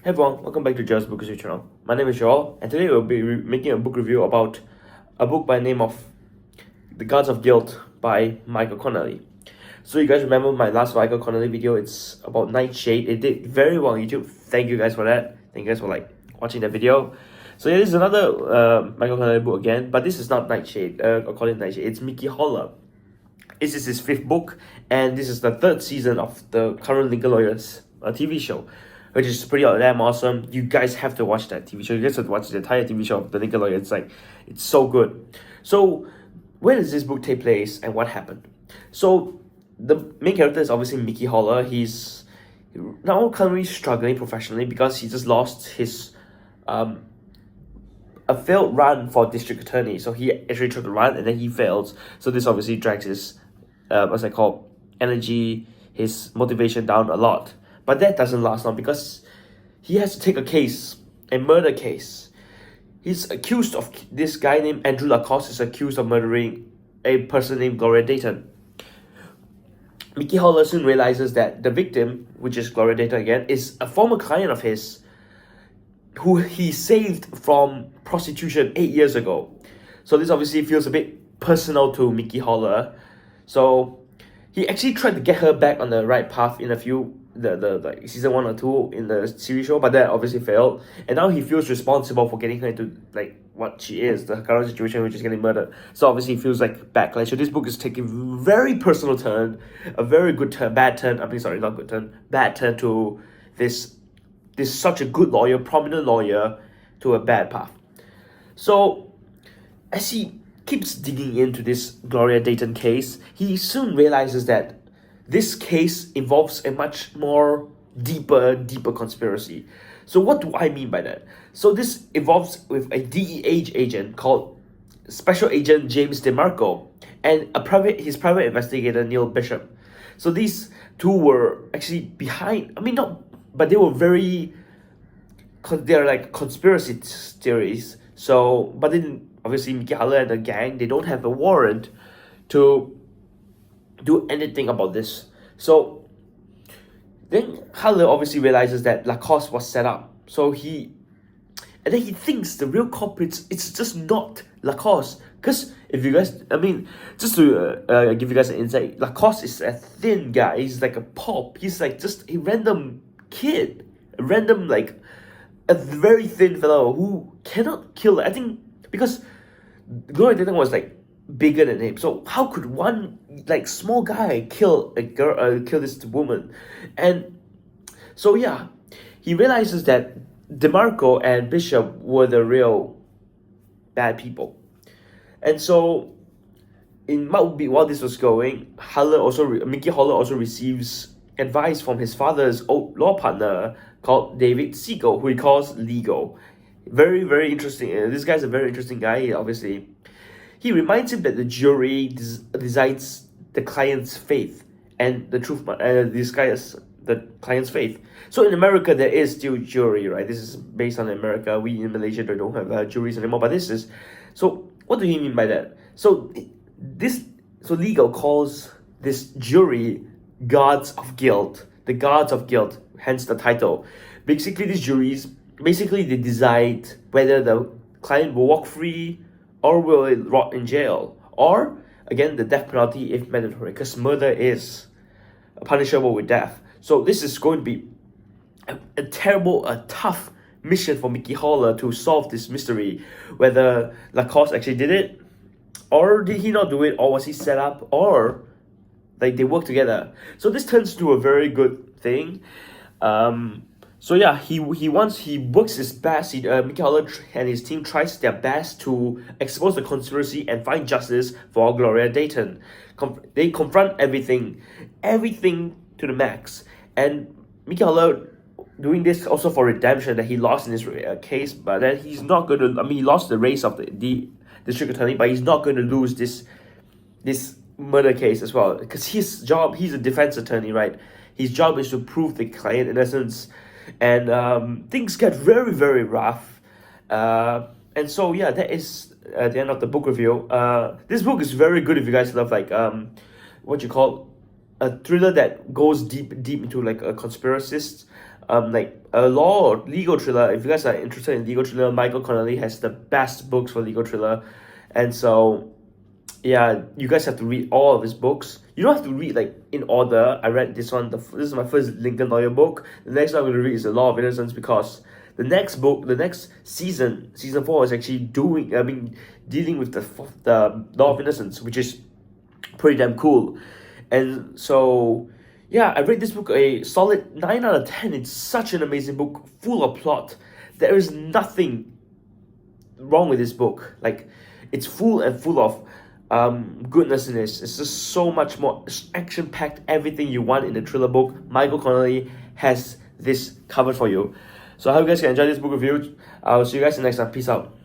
Hey everyone, welcome back to Joel's Book Review channel. My name is Joel, and today we'll be making a book review about a book by the name of The Gods of Guilt by Michael Connelly. So you guys remember my last Michael Connelly video? It's about Nightshade. It did very well on YouTube. Thank you guys for that. Thank you guys for watching that video. So yeah, this is another Michael Connelly book again, but this is not Nightshade. According to Nightshade, it's Mickey Haller. This is his 5th book, and this is the 3rd season of the current Lincoln Lawyers TV show, which is pretty damn awesome. You guys have to watch that TV show. You guys have to watch the entire TV show of the Lincoln Lawyer. It's so good. So where does this book take place and what happened? So the main character is obviously Mickey Haller. He's now currently struggling professionally because he just lost his a failed run for district attorney. So he actually tried to run and then he fails. So this obviously drags his energy, his motivation down a lot. But that doesn't last long because he has to take a murder case. He's accused of, this guy named Andrew Lacoste is accused of murdering a person named Gloria Dayton. Mickey Haller soon realizes that the victim, which is Gloria Dayton again, is a former client of his who he saved from prostitution 8 years ago. So this obviously feels a bit personal to Mickey Haller. So he actually tried to get her back on the right path in a few the season 1 or 2 in the series show, but that obviously failed. And now he feels responsible for getting her into what she is, the current situation, which is getting murdered. So obviously he feels like backlash. So this book is taking a very personal turn, a very good turn, bad turn. I mean, sorry, not good turn, bad turn to this such a good lawyer, prominent lawyer, to a bad path. So as he keeps digging into this Gloria Dayton case, he soon realizes that this case involves a much more deeper conspiracy. So what do I mean by that? So this involves with a DEA agent called Special Agent James DeMarco and his private investigator Neil Bishop. So these two were actually behind, but they were they're like conspiracy theories. So, but then obviously Mickey Haller and the gang, they don't have a warrant to do anything about this. So then Haller obviously realizes that Lacoste was set up. And then he thinks the real culprits, it's just not Lacoste. Because if you guys, just to give you guys an insight, Lacoste is a thin guy. He's like a pop. He's like just a random kid. A very thin fellow who cannot kill. I think because Gloria Dayton was bigger than him. So how could one small guy kill a girl, kill this woman? And so yeah, he realizes that DeMarco and Bishop were the real bad people. And so while this was going, Mickey Haller also receives advice from his father's old law partner called David Siegel, who he calls Legal. Very, very interesting. This guy's a very interesting guy, obviously. He reminds him that the jury decides the client's faith and the truth. This guy is the client's faith. So in America, there is still jury, right? This is based on America. We in Malaysia don't have juries anymore, but this is. So what do you mean by that? So Legal calls this jury Gods of Guilt. The Gods of Guilt, hence the title. Basically, these juries, they decide whether the client will walk free or will it rot in jail, or again the death penalty if mandatory, because murder is punishable with death. So this is going to be a tough mission for Mickey Haller to solve this mystery, whether Lacoste actually did it, or did he not do it, or was he set up, or they work together. So this turns to a very good thing. So yeah, he works his best. Mickey Haller and his team tries their best to expose the conspiracy and find justice for Gloria Dayton. They confront everything to the max. And Mickey Haller doing this also for redemption, that he lost in this case, but then he's not going to. He lost the race of the district attorney, but he's not going to lose this murder case as well, because his job, he's a defense attorney, right? His job is to prove the client innocence. And things get very, very rough. And so yeah, that is the end of the book review. This book is very good if you guys love what you call a thriller that goes deep into a conspiracist. like a law or legal thriller. If you guys are interested in legal thriller, Michael Connelly has the best books for legal thriller, and so yeah, you guys have to read all of his books. You don't have to read like in order. I read this one. This is my first Lincoln Lawyer book. The next one I'm going to read is The Law of Innocence, because the next book, the next season 4, is actually dealing with the Law of Innocence, which is pretty damn cool. And so yeah, I rate this book a solid 9 out of 10. It's such an amazing book, full of plot. There is nothing wrong with this book. Like, it's full of goodness in this. It's just so much more action packed, everything you want in a thriller book. Michael Connelly has this covered for you. So I hope you guys can enjoy this book review. I'll see you guys in the next time. Peace out.